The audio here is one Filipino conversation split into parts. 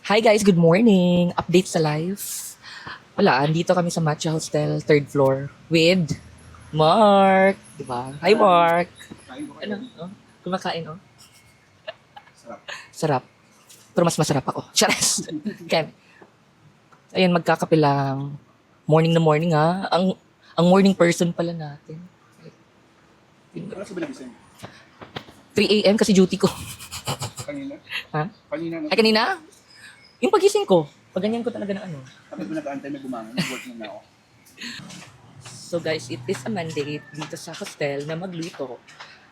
Hi guys, good morning. Update sa live. Wala, andito kami sa Matcha Hostel, third floor with Mark. Diba? Hi Mark. Ano? Oh? Kumakain oh? Sarap. Pero mas masarap ako. Chares. Ken. Ayun, magkakape lang. Morning na morning ha. Ang morning person pala natin. Ano sa binagising? 3 a.m. kasi duty ko. Kanina? Ha? Kanina, no? Ay kanina? Yung pagising ko. Pag ganyan ko talaga na ano. Kapag ko nag-aantay na gumangon, nag-work na ako. So guys, it is a mandate dito sa hostel na magluto.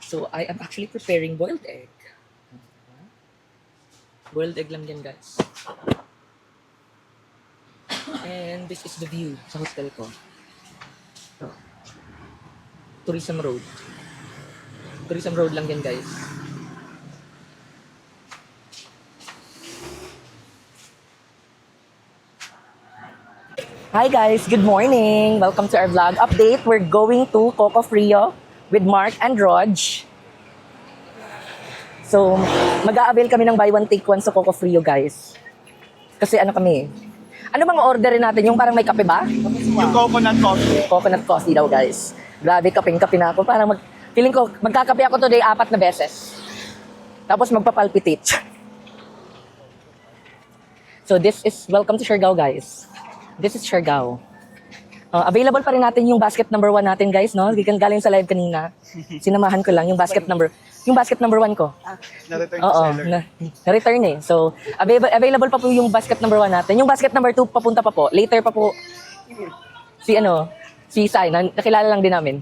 So I am actually preparing boiled egg. Boiled egg lang yan guys. And this is the view sa hostel ko. Tourism Road. Tourism Road lang yan guys. Hi guys, good morning. Welcome to our vlog update. We're going to Coco Frio with Mark and Rog. So, mag-a-avail kami ng buy one take one sa Coco Frio guys. Kasi ano kami, ano bang orderin natin? Yung parang may kape ba? Yung coconut coffee. Coconut coffee daw guys. Grabe, kapeng-kape na ako. Parang feeling ko, magkakape ako today 4 na beses. Tapos magpapalpitate. So this is, welcome to Siargao guys. This is Siargao. Available pa rin natin yung basket number 1 natin guys, no? Galing sa live kanina. Sinamahan ko lang yung basket number 1 ko. Na-return Oo, to seller. na-return eh. So, available pa po yung basket number 1 natin. Yung basket number 2 papunta pa po. Later pa po si Sai, nakilala lang din namin.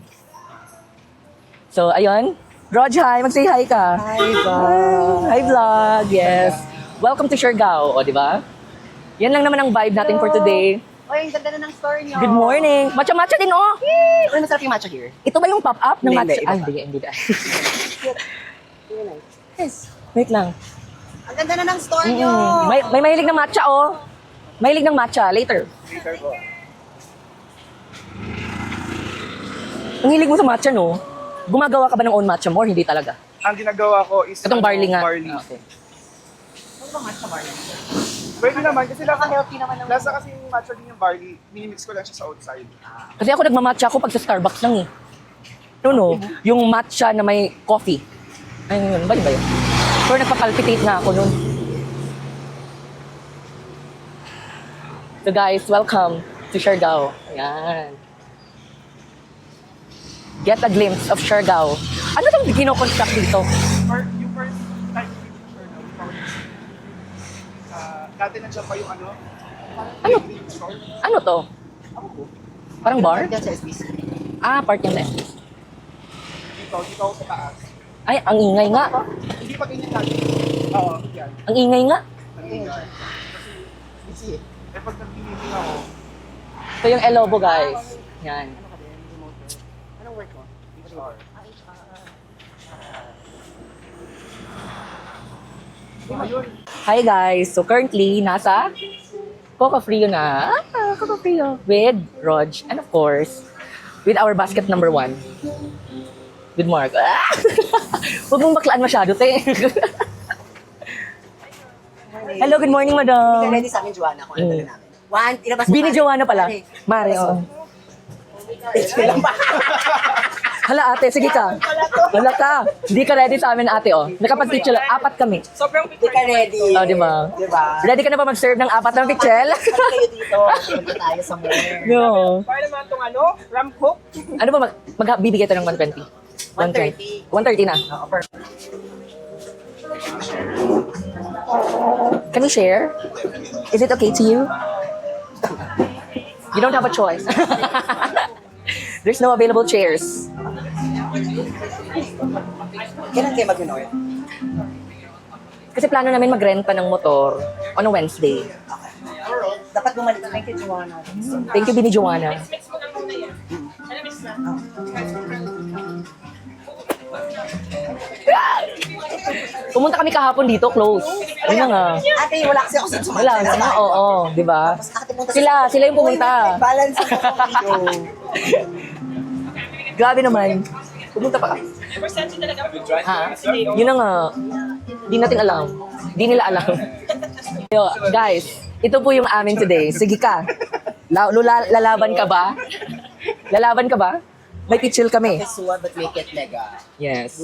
So, ayun. Rog, hi. Mag-say hi ka. Hi, vlog. Hi, vlog. Yes. Welcome to Siargao. O, di ba? Yan lang naman ang vibe natin for today. Oy, ang ganda na ng store niyo. Good morning. Matcha-matcha din, oh. Uy, masarap yung matcha here. Ito ba yung pop-up ng Hindi, matcha? hindi, iba pa. Hindi. Really nice. Yes. Wait lang. Ang ganda na ng store niyo. May mahilig ng matcha, oh. Mahilig ng matcha. Later. Later po. Ang hilig mo sa matcha, no? Gumagawa ka ba ng own matcha mo or hindi talaga? Ang ginagawa ko is Itong barley nga. Barley. Ah, okay. Ano ba matcha barley? Pwede naman kasi Healthy naman ng... lasa kasi yung matcha din yung barley, minimix ko lang siya sa outside. Kasi ako nagmamatcha ako pag sa Starbucks lang eh. No. Yung matcha na may coffee. Ay, yun. Ba yun? So, nagpapalpitate na ako nun. So guys, welcome to Siargao. Ayan. Get a glimpse of Siargao. Ano itong kino-construct dito? Yung first time we did sure na, we found this. Dati nandiyan pa yung ano? Ano? Store. Ano to? Parang bar? Diyan sa SBC. Ah, part yung left. Dito ako sa taas. Ay, ang ingay nga. Hindi pa ganyan lagi. Oo, yan. Ang ingay nga. Ang ingay. SBC. Eh pag nag-meeting ako, Ito yung Elobo, guys. Yan. Ano ka din? Remote. Anong work mo? HR. Ayun. Hi, guys. So, currently, nasa Coco Frio na. Coco Frio. With Rog. And of course, with our basket number 1. With Mark. Huwag mong baklaan masyado, te. Hello, good morning, Hindi madam. ready sa amin, Joanna, kung ano dala namin. One, ilabas mo. Bini Joanna pala. Mare, oh. Ilang ba? Hala, ate, sige ka. Hala ka. Hindi ka ready sa amin, ate, oh. Nakapag-pitchel, 4 kami. Hindi ka ready. Oh, di ba? Diba? Ready ka na ba mag-serve ng 4 ng pitchel? Saan kayo dito? Punta tayo somewhere. No. Para naman itong ano, ram hook. Ano ba, bibigay tayo ng 120? 130. 130 na. Oo, perfect. Can we share? Is it okay to you? You don't have a choice. There's no available chairs. Kailan kayo mag-minor? Kasi plano namin magrenta ng motor on a Wednesday. Dapat bumalik na kay Joanna. Thank you, Bini Joanna. Mix mo lang muna yan. Ano mix na? Pumunta kami kahapon dito, close. Yun na nga. Ate, wala kasi ako sa Joanna. Wala na, oo, di ba? Tapos ate punta Sila yung pumunta. Balance ang video. Grabe naman. Pumunta pa kami. Percentage talaga. Ha? Yun na nga. Di natin alam. Di nila alam. Yo, guys, ito po yung amin today. Sige ka. Lalaban ka ba? Lalaban ka ba? May pitchil kami. Kasuwa but make it mega. Yes.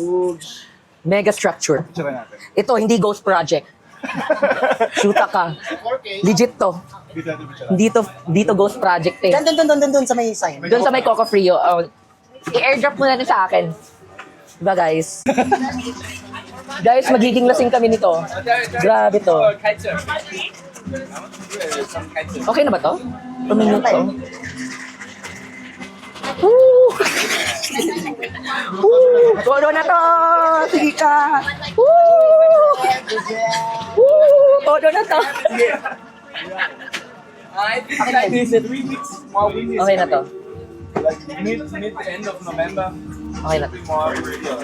Mega structure. Tsura natin. Ito, hindi ghost project. Shoota ka. Legit to. Dito natin picture. Dito ghost project eh. Dun sa may sign. Doon sa may Coco Frio. I-airdrop mo na rin sa akin. Diba guys? Guys, magiging lasing kami nito. Grabe to. Okay na ba to? Pumingin to. Woo! Woo! Todo na to! Sige ka! Woo! Woo! Todo na to! I think like this 3 weeks more we need Okay na to. like mid end of November. Okay na to. More video.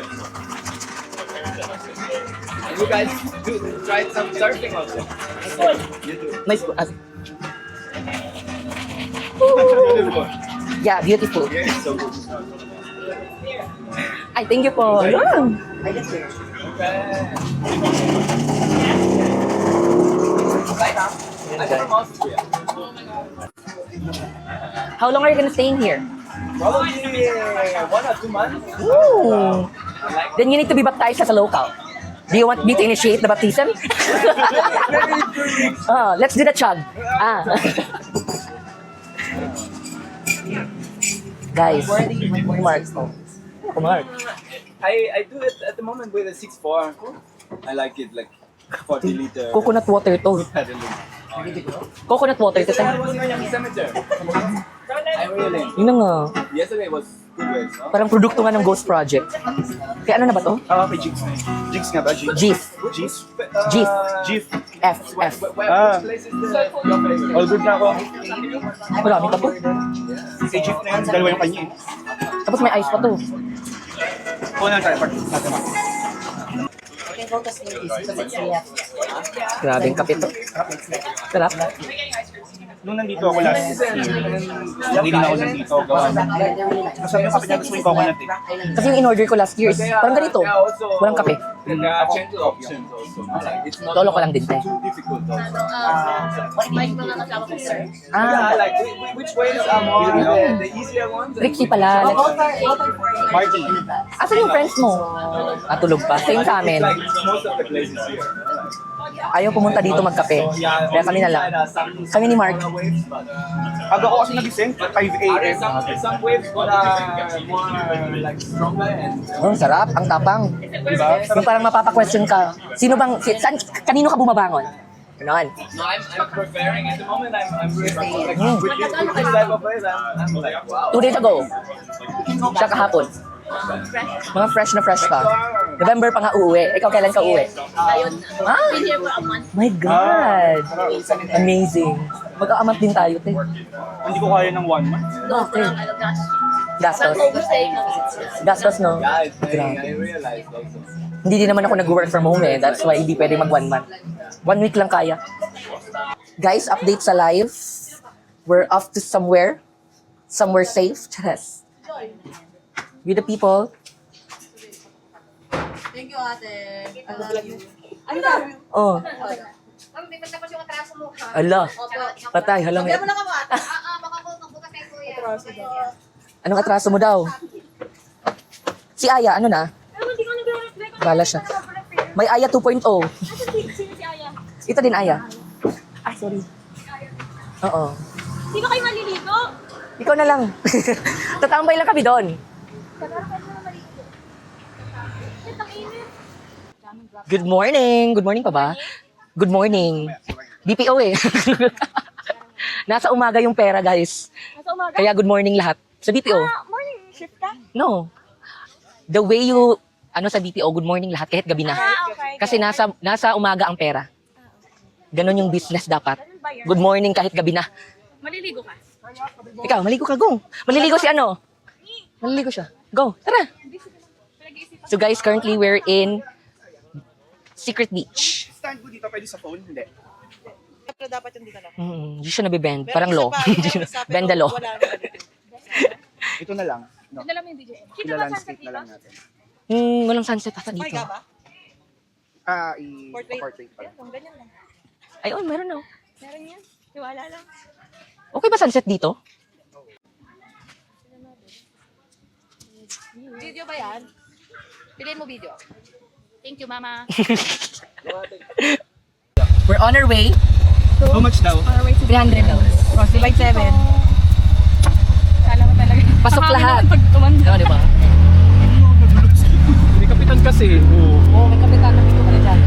And you guys tried some surfing also. You do. Nice. Beautiful. Yeah, beautiful. Yeah, it's so good. Ay, thank you po. Yeah. I'm from Austria. How long are you gonna stay in here? Probably 1 or 2 months. Ooh. Then you need to be baptized as a local. Do you want me to initiate the baptism? Oh, let's do the chug. Guys, Mark. Oh, Mark. I do it at the moment with a 6.4. I like it like 40 liter. Coconut water to. Paddling. Coconut water to. I was in a cemetery. I really. Yun na nga. Yesterday was good waves, no? Parang produkto nga ng Ghost Project. Kaya ano na ba to? Okay, Jigs. Jigs nga ba? Jigs? GIF. Jigs? GIF. Jigs. F. F. Ah. Which place is your favorite? All good na ako. Marami pa to. Kay Jigs na yan. Dalawa yung kanya eh. Tapos may ice pa to. Una tayo. Part natin. I can go to sleep because it's left. Grabing kape to. Sarap. Nung nandito ako last year, lagi din ako nandito. Gawa na. Masarap yung kape niya, gusto mo yung coconut eh. Kasi yung in-order ko last year is parang ganito. Walang kape. There are gentle options also. No? Like it's not Tolo ko lang din te. too difficult also. What do you mga kasama ko, sir? Yeah, Ah, like which ways are more the easier ones? Ricky pala. Both are for Margie. Asan yung friends mo? Tulog pa. Same sa amin. Like most of the places here. No? Like, Ayaw pumunta dito magkape. Kaya kami na lang. Kami ni Mark. Waves, but, Aga ako kasi nagising, 5 a.m. some waves that are more like stronger and Oh, sarap. Ang tapang. Diba? Yung parang mapapa-question ka. Sino bang, kanino ka bumabangon? Ganon. no, I'm preparing at the moment. I'm really like with this type of waves. I'm like wow. 2 days ago. Siya kahapon. Mga fresh na fresh pa. November pa nga uuwi. Ikaw kailan ka uuwi? Ah! My God! Amazing. Magkaamat din tayo, te. Hindi ko kaya ng 1 month. Okay. Gastos. Gastos, no? Yeah, I realized also. Hindi din naman ako nag-work from home eh. That's why hindi pwede mag 1 month. 1 week lang kaya. Guys, update sa live. We're off to somewhere. Somewhere safe. Charas. With the people. Thank you, ate. I love you. I love you. Oh, Ma'am, may magtapos yung atraso mo, ha? ala. Opo. Patay, halang. Sabihan mo lang ako, ate. Baka po magbukas kayo kuya. Anong atraso mo daw? Si Aya, ano na? Hindi ko nag-reflect. Bala siya. May Aya 2.0. Sino si Aya? Ito din Aya. Ay, sorry. Oo. Di ba kayo maliligo? Ikaw na lang. Tatambay lang kami doon. Good morning. Good morning pa ba? Good morning. BPO eh. Nasa umaga yung pera, guys. Nasa umaga? Kaya good morning lahat. Sa BPO. Morning shift ka? No. The way you, sa BPO, good morning lahat, kahit gabi na. Okay. Kasi nasa umaga ang pera. Ganon yung business dapat. Good morning kahit gabi na. Maliligo ka? Ikaw, maligo ka, go. Maliligo si ano? Maliligo siya. Go, tara. So guys, currently we're in Secret Beach. Stand ko dito, pwede sa phone? Hindi. Pero dapat yung dito na. Hindi siya nabibend. Parang law. Bend the law. Ito na lang. No? Ano lang yung DJ? Kita Sila ba landscape sunset na lang dito? natin. Walang sunset ata dito. May ka ba? I-portrait pa lang. Ganyan lang. Ayun, meron na. Meron yan. Tiwala lang. Okay ba sunset dito? Video ba yan? Piliin mo video. Thank you, Mama. We're on our way. How much daw? $300. Divide 7. Kala mo talaga. Pasok Baka lahat. naman pag tumanda. Ano, di ba? Hindi kapitan kasi. Oo. Oo, may kapitan na pito ka na dyan.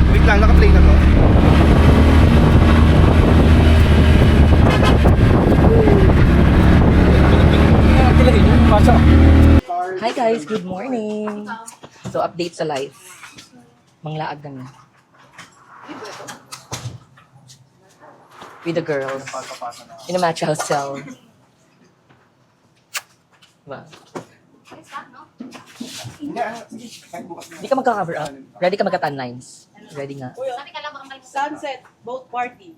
Wait lang, naka-play na to. Hi guys, good morning. So, update sa life. Manglaag kami. With the girls. In a match house cell. Diba? Hindi ka magka-cover up. Ready ka magka-tan lines. Ready nga. Sunset, both parties.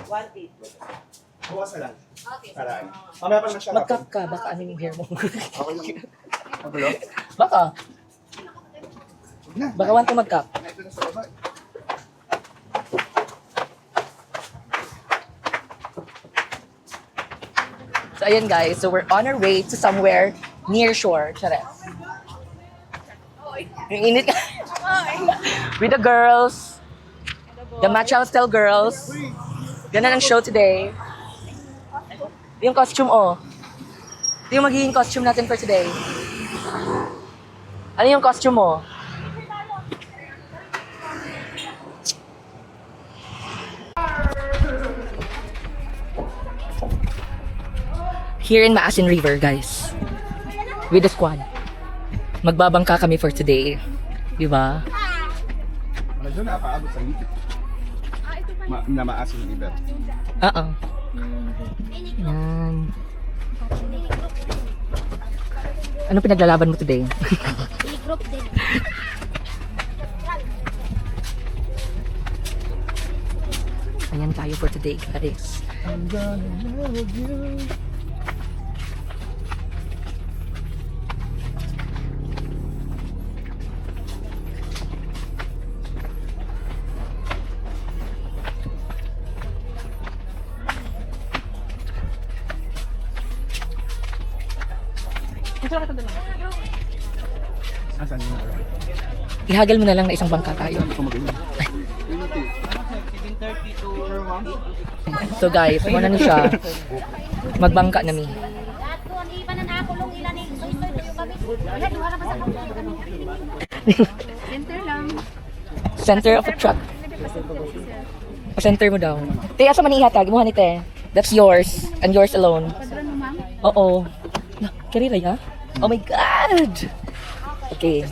1-8. Bukas na lang. Paraan. Mamaya pa naman siya. Mag-cap ka. Baka ano yung hair mo. Okay lang. Magulo? Baka. Huwag na. Baka want to mag-cap. Ito na sa baba. So, ayan guys. So, we're on our way to somewhere near shore. Charet. Yung init ka. With the girls. The match house tell girls. Ganda ng show today. Yung costume, oh. Ito yung magiging costume natin for today. Ano yung costume mo? Here in Maasin River, guys. With the squad. Magbabangka kami for today. Diba? Medyo nakaabot sa likit. Na maasin yung iba. Oo. Yan. Ano pinaglalaban mo today? Ayan tayo for today, guys. I'm gonna love you. Asan yung Ihagal mo na lang na isang bangka tayo. So guys, muna na siya. Magbangka nami. Center lang. Center of a truck. Center mo daw. Te, asa man ihatag? Imuha ni te. That's yours. And yours alone. Padra mo, ma'am. Oo. Karira ya? Oh my God! Okay.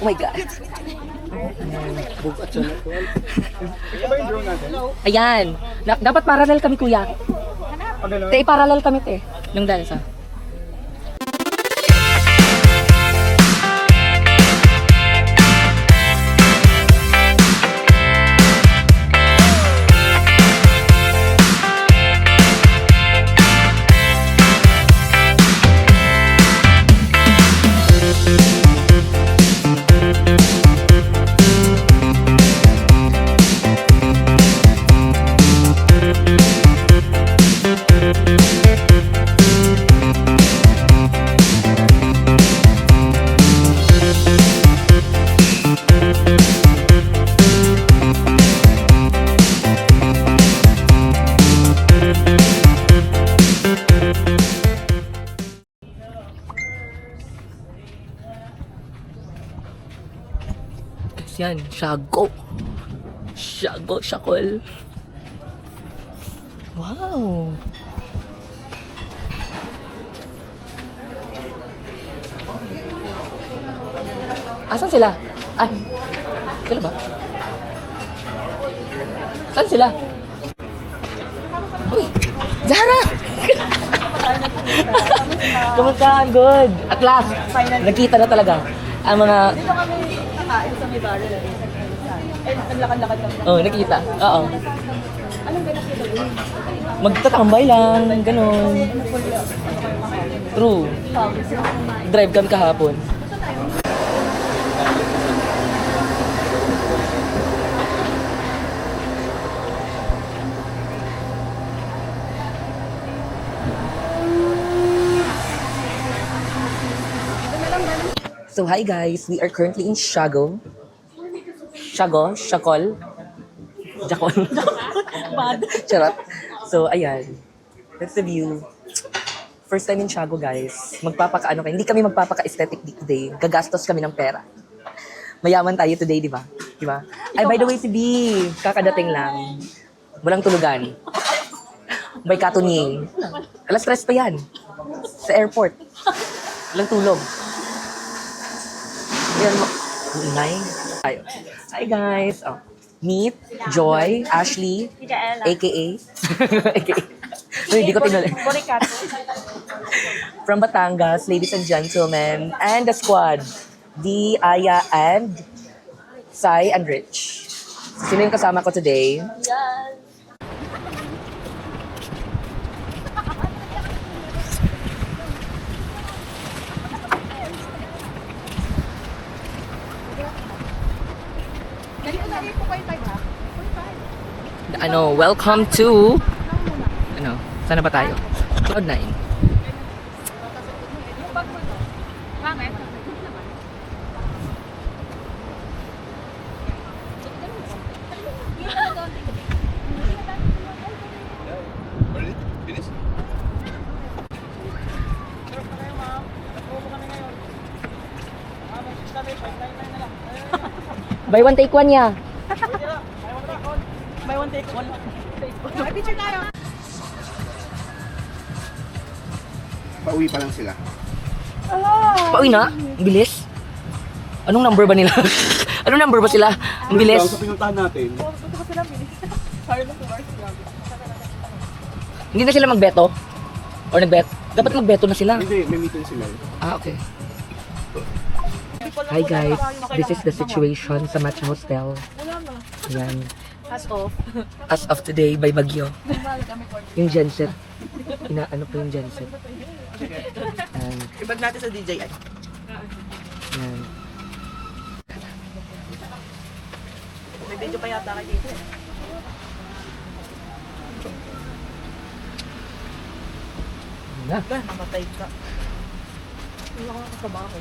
Oh my God. Ito ba yung drone natin? Ayan. Dapat parallel kami, kuya. Pag gano'n? Te, parallel kami, te. Nung dahil sa. Yan, shago. Shago, shakol. Wow. Asan sila? Ay, sila ba? Saan sila? Uy, Zara! Kamusta? Good. At last, nakita na talaga ang mga... Dito kami kakain sa may barrel. Eh, naglakad-lakad kami. Oh, nakita. Oo. Anong ganap nito? Magtatambay lang, ganun. True. Drive kami kahapon. So hi guys, we are currently in Siagol. Siagol? Jakol? Charot. So ayan, that's the view. First time in Siagol guys. Magpapaka-ano kayo. Hindi kami magpapaka-aesthetic today. Gagastos kami ng pera. Mayaman tayo today, di ba? Di ba? Ay, by the way, si B, kakadating lang. Walang tulugan. May katuning. Alas 3 pa yan. Sa airport. Walang tulog. Ayan mo. Inay. Tayo. Hi guys. Oh. Meet Joy, Ashley, aka. aka. Uy, hindi ko tinuloy. From Batangas, ladies and gentlemen, and the squad. D, Aya, and Sai and Rich. Sino yung kasama ko today? Welcome to... sana ba tayo? Cloud9. Bakit? Buy one, take one ya. Buy one, take one. Ay, picture tayo. Pauwi pa lang sila. Pauwi na? Ang bilis. Anong number ba nila? Anong number ba sila? Ang bilis. Sa pinuntahan natin, Gusto ko sila bilis. Sorry na kumars. Hindi na sila magbeto? Or nagbet? Dapat magbeto na sila. hindi, may meeting sila. Okay. Hi guys, this is the situation sa Matcha Hostel. Ayan. As of today, by Bagyo. Yung genset. Inaano po yung genset. Ayan. Ibag natin sa DJI. Ayan. May video pa yata kayo dito. Na. Mamatay ka. Hindi ako nakasabaho.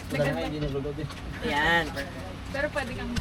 Wala nga hindi nag-load eh. Ayan. Pero pwede kang